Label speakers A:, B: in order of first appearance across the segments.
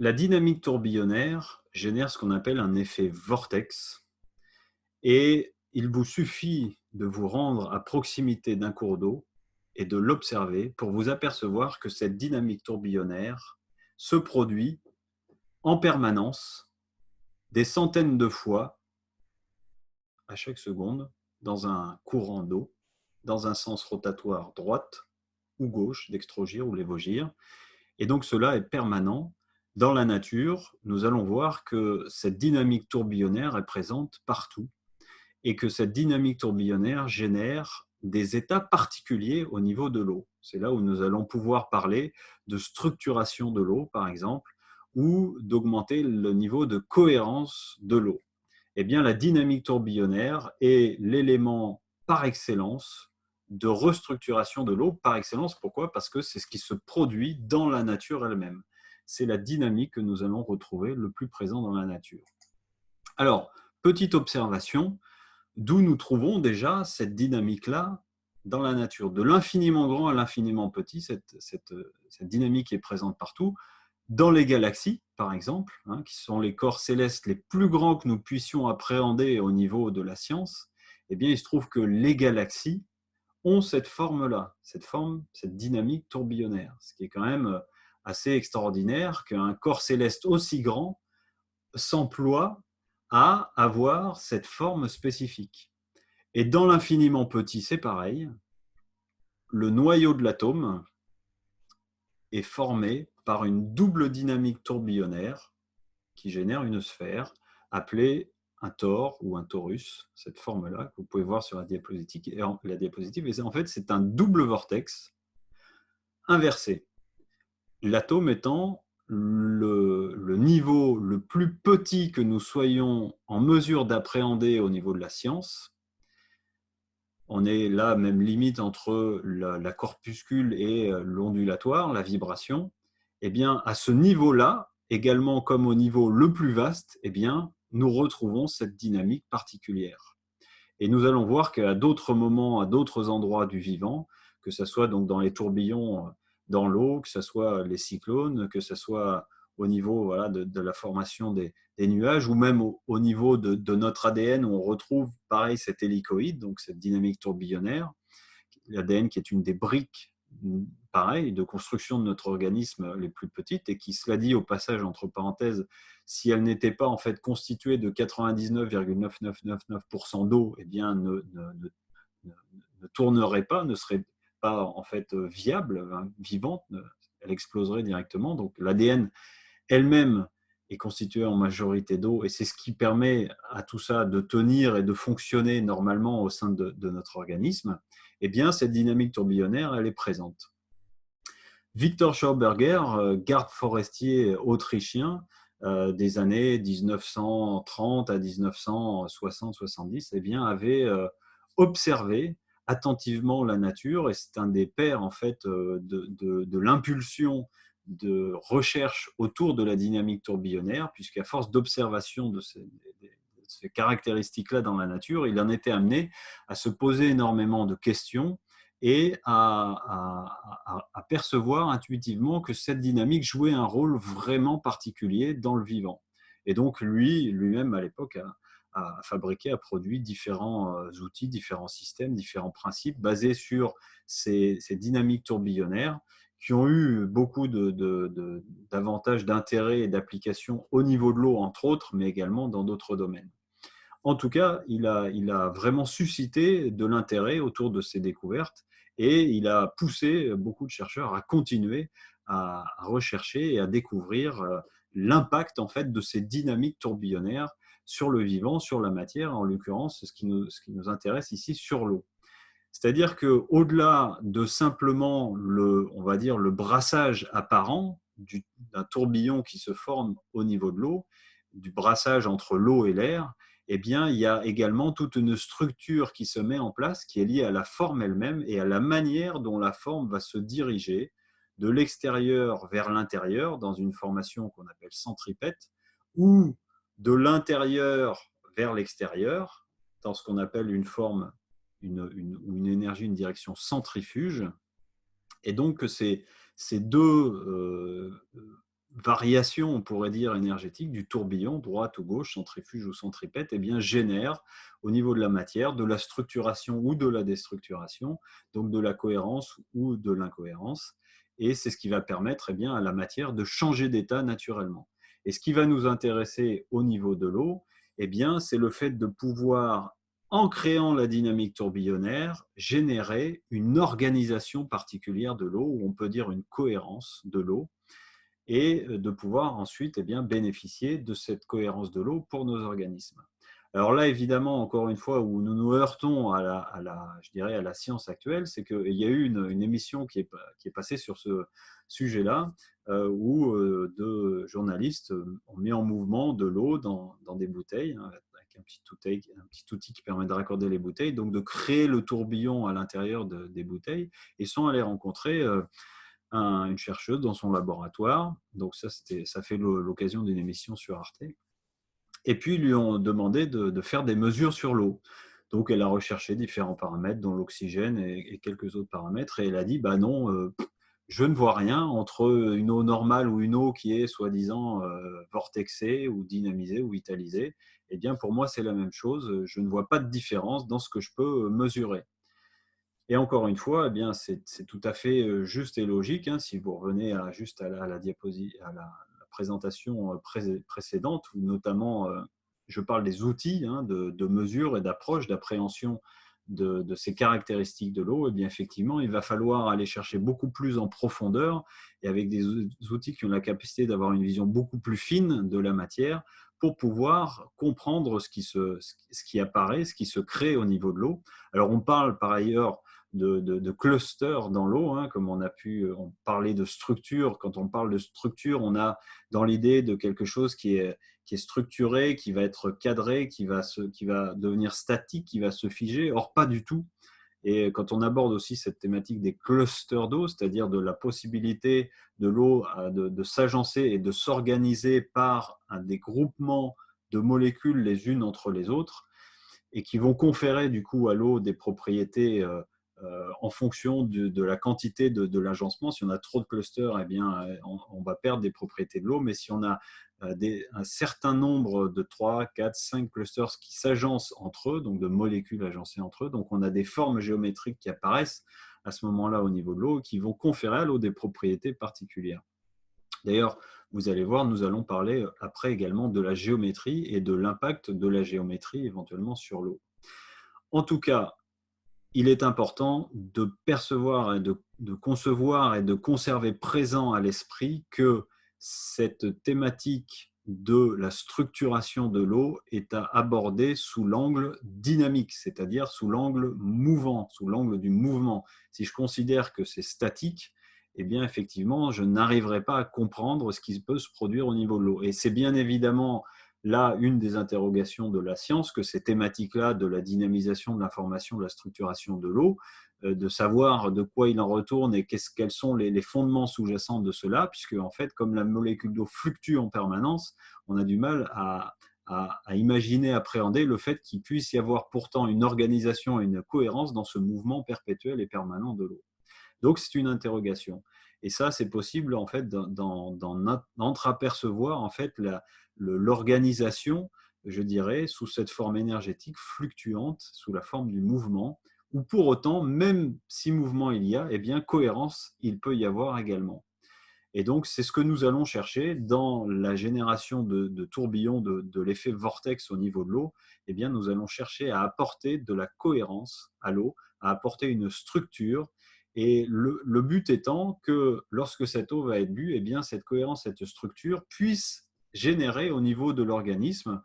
A: La dynamique tourbillonnaire génère ce qu'on appelle un effet vortex et il vous suffit de vous rendre à proximité d'un cours d'eau et de l'observer pour vous apercevoir que cette dynamique tourbillonnaire se produit en permanence des centaines de fois à chaque seconde dans un courant d'eau, dans un sens rotatoire droite ou gauche, dextrogire ou lévogire. Et donc cela est permanent. Dans la nature, nous allons voir que cette dynamique tourbillonnaire est présente partout et que cette dynamique tourbillonnaire génère des états particuliers au niveau de l'eau. C'est là où nous allons pouvoir parler de structuration de l'eau, par exemple, ou d'augmenter le niveau de cohérence de l'eau. Eh bien, la dynamique tourbillonnaire est l'élément par excellence de restructuration de l'eau par excellence. Pourquoi? Parce que c'est ce qui se produit dans la nature elle-même. C'est la dynamique que nous allons retrouver le plus présent dans la nature. Alors, petite observation, d'où nous trouvons déjà cette dynamique-là dans la nature. De l'infiniment grand à l'infiniment petit, cette dynamique est présente partout. Dans les galaxies, par exemple, hein, qui sont les corps célestes les plus grands que nous puissions appréhender au niveau de la science, eh bien, il se trouve que les galaxies ont cette forme-là, cette dynamique tourbillonnaire, ce qui est quand même assez extraordinaire qu'un corps céleste aussi grand s'emploie à avoir cette forme spécifique. Et dans l'infiniment petit, c'est pareil. Le noyau de l'atome est formé par une double dynamique tourbillonnaire qui génère une sphère appelée un tor ou un torus, cette forme-là que vous pouvez voir sur la diapositive. Et en fait, c'est un double vortex inversé. L'atome étant le niveau le plus petit que nous soyons en mesure d'appréhender au niveau de la science. On est là même limite entre la corpuscule et l'ondulatoire, la vibration. Eh bien, à ce niveau-là, également comme au niveau le plus vaste, eh bien, nous retrouvons cette dynamique particulière. Et nous allons voir qu'à d'autres moments, à d'autres endroits du vivant, que ce soit donc dans les tourbillons dans l'eau, que ce soit les cyclones, que ce soit au niveau voilà, de la formation des nuages, ou même au niveau de notre ADN, où on retrouve pareil cet hélicoïde, donc cette dynamique tourbillonnaire, l'ADN qui est une des briques pareil, de construction de notre organisme les plus petites et qui, cela dit au passage entre parenthèses, si elle n'était pas en fait constituée de 99,9999% d'eau, eh bien ne tournerait pas, ne serait pas en fait viable, hein, vivante, elle exploserait directement. Donc l'ADN elle-même est constituée en majorité d'eau et c'est ce qui permet à tout ça de tenir et de fonctionner normalement au sein de notre organisme. Eh bien, cette dynamique tourbillonnaire, elle est présente. Victor Schauberger, garde forestier autrichien des années 1930 à 1960-70, eh bien, avait observé attentivement la nature et c'est un des pères en fait de l'impulsion de recherche autour de la dynamique tourbillonnaire, puisqu'à force d'observation de ces caractéristiques-là dans la nature, il en était amené à se poser énormément de questions et à percevoir intuitivement que cette dynamique jouait un rôle vraiment particulier dans le vivant. Et donc lui-même à l'époque a fabriqué, a produit différents outils, différents systèmes, différents principes basés sur ces dynamiques tourbillonnaires qui ont eu beaucoup d'avantages, d'intérêt et d'applications au niveau de l'eau, entre autres, mais également dans d'autres domaines. En tout cas, il a vraiment suscité de l'intérêt autour de ces découvertes et il a poussé beaucoup de chercheurs à continuer à rechercher et à découvrir l'impact en fait de ces dynamiques tourbillonnaires sur le vivant, sur la matière, en l'occurrence, ce qui nous intéresse ici sur l'eau. C'est-à-dire qu'au-delà de simplement on va dire, le brassage apparent d'un tourbillon qui se forme au niveau de l'eau, du brassage entre l'eau et l'air, eh bien, il y a également toute une structure qui se met en place qui est liée à la forme elle-même et à la manière dont la forme va se diriger de l'extérieur vers l'intérieur dans une formation qu'on appelle centripète ou de l'intérieur vers l'extérieur dans ce qu'on appelle une forme une énergie, une direction centrifuge. Et donc, ces deux variation, on pourrait dire, énergétique du tourbillon, droite ou gauche, centrifuge ou centripète, eh bien, génère au niveau de la matière, de la structuration ou de la déstructuration, donc de la cohérence ou de l'incohérence. Et c'est ce qui va permettre eh bien, à la matière de changer d'état naturellement. Et ce qui va nous intéresser au niveau de l'eau, eh bien, c'est le fait de pouvoir, en créant la dynamique tourbillonnaire, générer une organisation particulière de l'eau, ou on peut dire une cohérence de l'eau, et de pouvoir ensuite eh bien, bénéficier de cette cohérence de l'eau pour nos organismes. Alors là, évidemment, encore une fois, où nous nous heurtons je dirais à la science actuelle, c'est qu'il y a eu une émission qui est passée sur ce sujet-là, où deux journalistes ont mis en mouvement de l'eau dans des bouteilles, hein, avec un petit outil qui permet de raccorder les bouteilles, donc de créer le tourbillon à l'intérieur des bouteilles, et sont allés rencontrer une chercheuse dans son laboratoire. Donc ça fait l'occasion d'une émission sur Arte. Et puis, ils lui ont demandé de faire des mesures sur l'eau. Donc, elle a recherché différents paramètres, dont l'oxygène et quelques autres paramètres. Et elle a dit, bah non, je ne vois rien entre une eau normale ou une eau qui est soi-disant vortexée ou dynamisée ou vitalisée. Eh bien, pour moi, c'est la même chose. Je ne vois pas de différence dans ce que je peux mesurer. Et encore une fois, eh bien, c'est tout à fait juste et logique. Hein, si vous revenez juste à la diapositive, à la présentation précédente, où notamment je parle des outils hein, de mesure et d'approche, d'appréhension de ces caractéristiques de l'eau, eh bien, effectivement, il va falloir aller chercher beaucoup plus en profondeur et avec des outils qui ont la capacité d'avoir une vision beaucoup plus fine de la matière pour pouvoir comprendre ce qui apparaît, ce qui se crée au niveau de l'eau. Alors, on parle par ailleurs de clusters dans l'eau, hein, comme on a pu parler de structure. Quand on parle de structure, on a dans l'idée de quelque chose qui est structuré, qui va être cadré, qui va devenir statique, qui va se figer. Or, pas du tout. Et quand on aborde aussi cette thématique des clusters d'eau, c'est-à-dire de la possibilité de l'eau de s'agencer et de s'organiser par des groupements de molécules les unes entre les autres, et qui vont conférer du coup à l'eau des propriétés en fonction de la quantité de l'agencement. Si on a trop de clusters, eh bien, on va perdre des propriétés de l'eau, mais si on a un certain nombre de 3, 4, 5 clusters qui s'agencent entre eux, donc de molécules agencées entre eux, donc on a des formes géométriques qui apparaissent à ce moment-là au niveau de l'eau, qui vont conférer à l'eau des propriétés particulières. D'ailleurs, vous allez voir, nous allons parler après également de la géométrie et de l'impact de la géométrie éventuellement sur l'eau. En tout cas, il est important de percevoir et de concevoir et de conserver présent à l'esprit que cette thématique de la structuration de l'eau est à aborder sous l'angle dynamique, c'est-à-dire sous l'angle mouvant, sous l'angle du mouvement. Si je considère que c'est statique, eh bien effectivement, je n'arriverai pas à comprendre ce qui peut se produire au niveau de l'eau. Et c'est bien évidemment là une des interrogations de la science, que ces thématiques-là de la dynamisation de l'information, de la structuration de l'eau, de savoir de quoi il en retourne et quels sont les fondements sous-jacents de cela, puisque en fait, comme la molécule d'eau fluctue en permanence, on a du mal à imaginer, appréhender le fait qu'il puisse y avoir pourtant une organisation et une cohérence dans ce mouvement perpétuel et permanent de l'eau. Donc, c'est une interrogation. Et ça, c'est possible en fait d'entreapercevoir en fait l'organisation, je dirais, sous cette forme énergétique fluctuante, sous la forme du mouvement, où pour autant, même si mouvement il y a, eh bien cohérence, il peut y avoir également. Et donc, c'est ce que nous allons chercher dans la génération de tourbillons de l'effet vortex au niveau de l'eau. Eh bien, nous allons chercher à apporter de la cohérence à l'eau, à apporter une structure. Et le but étant que lorsque cette eau va être bue, eh bien, cette cohérence, cette structure puisse générer au niveau de l'organisme,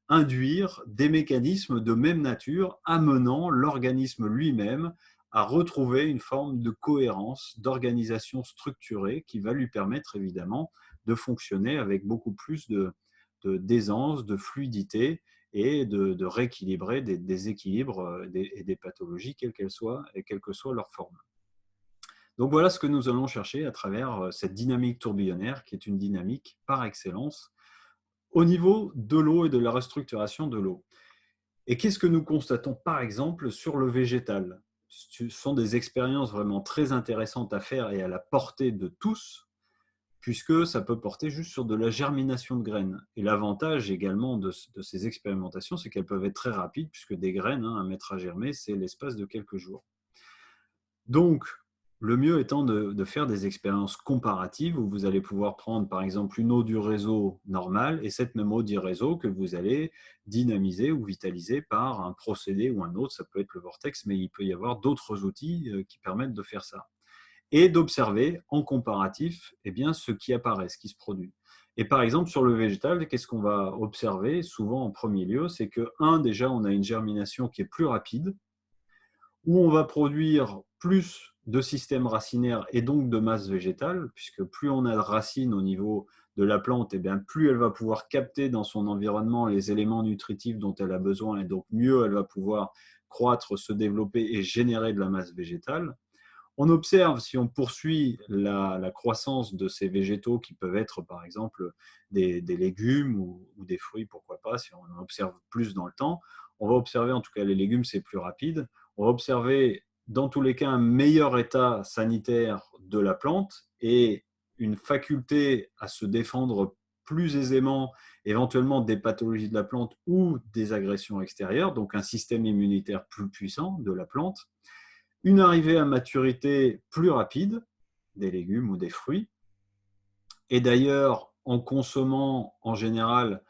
A: induire des mécanismes de même nature, amenant l'organisme lui-même à retrouver une forme de cohérence, d'organisation structurée qui va lui permettre évidemment de fonctionner avec beaucoup plus d'aisance, de fluidité et de rééquilibrer des déséquilibres et des pathologies, quelles qu'elles soient et quelle que soit leur forme. Donc voilà ce que nous allons chercher à travers cette dynamique tourbillonnaire qui est une dynamique par excellence au niveau de l'eau et de la restructuration de l'eau. Et qu'est-ce que nous constatons par exemple sur le végétal? Ce sont des expériences vraiment très intéressantes à faire et à la portée de tous puisque ça peut porter juste sur de la germination de graines. Et l'avantage également de ces expérimentations, c'est qu'elles peuvent être très rapides, puisque des graines, à mettre à germer, c'est l'espace de quelques jours. Donc, le mieux étant de faire des expériences comparatives où vous allez pouvoir prendre par exemple une eau du réseau normale et cette même eau du réseau que vous allez dynamiser ou vitaliser par un procédé ou un autre, ça peut être le vortex, mais il peut y avoir d'autres outils qui permettent de faire ça. Et d'observer en comparatif ce qui apparaît, ce qui se produit. Et par exemple, sur le végétal, qu'est-ce qu'on va observer souvent en premier lieu? C'est que, déjà, on a une germination qui est plus rapide, où on va produire plus de systèmes racinaires et donc de masse végétale, puisque plus on a de racines au niveau de la plante, plus elle va pouvoir capter dans son environnement les éléments nutritifs dont elle a besoin, et donc mieux elle va pouvoir croître, se développer et générer de la masse végétale. On observe, si on poursuit la croissance de ces végétaux qui peuvent être par exemple des légumes ou des fruits, pourquoi pas, si on observe plus dans le temps, on va observer, en tout cas les légumes c'est plus rapide, on va observer dans tous les cas un meilleur état sanitaire de la plante et une faculté à se défendre plus aisément éventuellement des pathologies de la plante ou des agressions extérieures, donc un système immunitaire plus puissant de la plante, une arrivée à maturité plus rapide des légumes ou des fruits. Et d'ailleurs, en consommant en général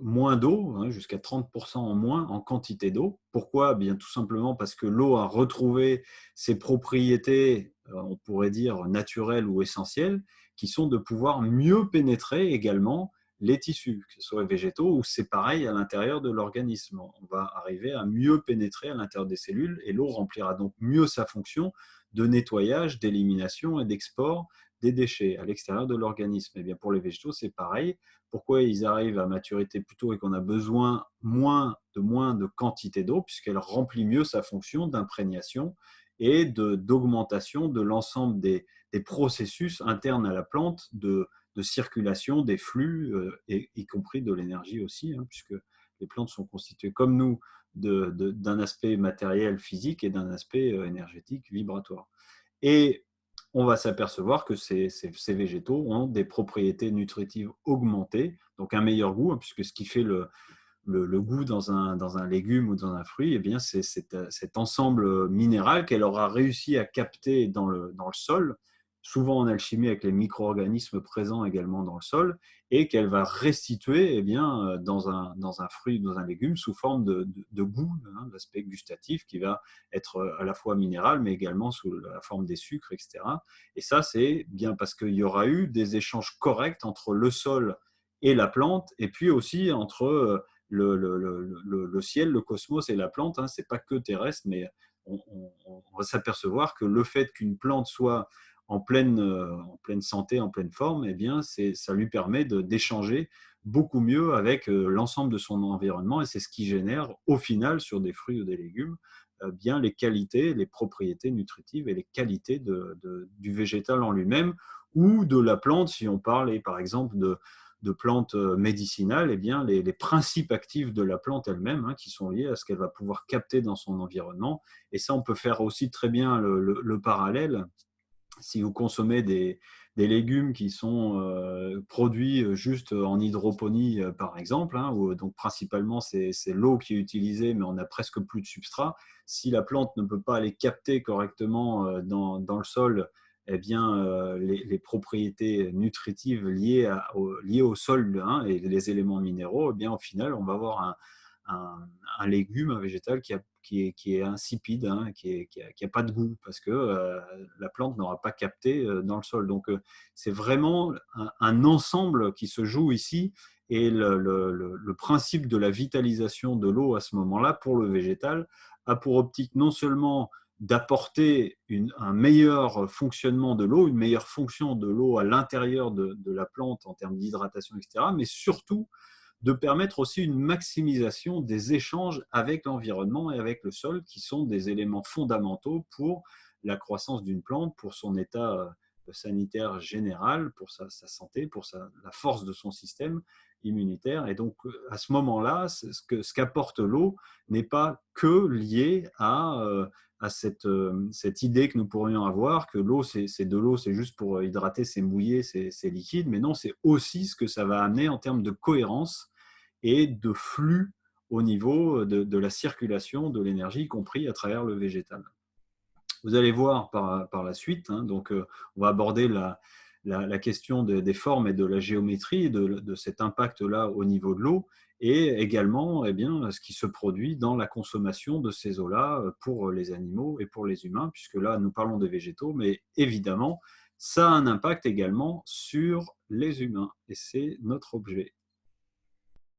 A: moins d'eau, jusqu'à 30% en moins en quantité d'eau. Pourquoi? Bien tout simplement parce que l'eau a retrouvé ses propriétés, on pourrait dire naturelles ou essentielles, qui sont de pouvoir mieux pénétrer également les tissus, que ce soit végétaux ou c'est pareil à l'intérieur de l'organisme. On va arriver à mieux pénétrer à l'intérieur des cellules et l'eau remplira donc mieux sa fonction de nettoyage, d'élimination et d'export des déchets à l'extérieur de l'organisme. Et bien pour les végétaux, c'est pareil. Pourquoi ils arrivent à maturité plus tôt et qu'on a besoin moins de quantité d'eau, puisqu'elle remplit mieux sa fonction d'imprégnation et d'augmentation de l'ensemble des processus internes à la plante de circulation des flux, et y compris de l'énergie aussi, puisque les plantes sont constituées comme nous d'un aspect matériel physique et d'un aspect énergétique vibratoire. Et on va s'apercevoir que ces végétaux ont des propriétés nutritives augmentées, donc un meilleur goût, puisque ce qui fait le goût dans un légume ou dans un fruit, c'est cet ensemble minéral qu'elle aura réussi à capter dans le sol, souvent en alchimie avec les micro-organismes présents également dans le sol, et qu'elle va restituer dans un fruit, dans un légume, sous forme de goût, d'aspect gustatif, qui va être à la fois minéral, mais également sous la forme des sucres, etc. Et ça, c'est bien parce qu'il y aura eu des échanges corrects entre le sol et la plante, et puis aussi entre le ciel, le cosmos et la plante. Ce n'est pas que terrestre, mais on va s'apercevoir que le fait qu'une plante soit en pleine santé, en pleine forme, ça lui permet d'échanger beaucoup mieux avec l'ensemble de son environnement, et c'est ce qui génère au final sur des fruits ou des légumes bien les qualités, les propriétés nutritives et les qualités du végétal en lui-même ou de la plante. Si on parle par exemple de plantes médicinales, les principes actifs de la plante elle-même, qui sont liés à ce qu'elle va pouvoir capter dans son environnement. Et ça, on peut faire aussi très bien le parallèle. Si vous consommez des légumes qui sont produits juste en hydroponie, par exemple, où donc principalement c'est l'eau qui est utilisée, mais on n'a presque plus de substrat. Si la plante ne peut pas aller capter correctement dans le sol, les propriétés nutritives liées au sol, et les éléments minéraux, au final, on va avoir un légume, un végétal qui est insipide, qui a pas de goût, parce que la plante n'aura pas capté dans le sol. Donc, c'est vraiment un ensemble qui se joue ici, et le principe de la vitalisation de l'eau à ce moment-là, pour le végétal, a pour optique non seulement d'apporter un meilleur fonctionnement de l'eau, une meilleure fonction de l'eau à l'intérieur de la plante en termes d'hydratation, etc., mais surtout de permettre aussi une maximisation des échanges avec l'environnement et avec le sol, qui sont des éléments fondamentaux pour la croissance d'une plante, pour son état sanitaire général, pour sa santé, pour la force de son système immunitaire. Et donc, à ce moment-là, ce qu'apporte l'eau n'est pas que lié à cette idée que nous pourrions avoir que l'eau, c'est de l'eau, c'est juste pour hydrater, c'est mouillé, c'est liquide. Mais non, c'est aussi ce que ça va amener en termes de cohérence et de flux au niveau de la circulation de l'énergie, y compris à travers le végétal. Vous allez voir par la suite, hein, donc on va aborder la question des formes et de la géométrie, de cet impact-là au niveau de l'eau, et également eh bien, ce qui se produit dans la consommation de ces eaux-là pour les animaux et pour les humains, puisque là, nous parlons des végétaux, mais évidemment, ça a un impact également sur les humains, et c'est notre objet.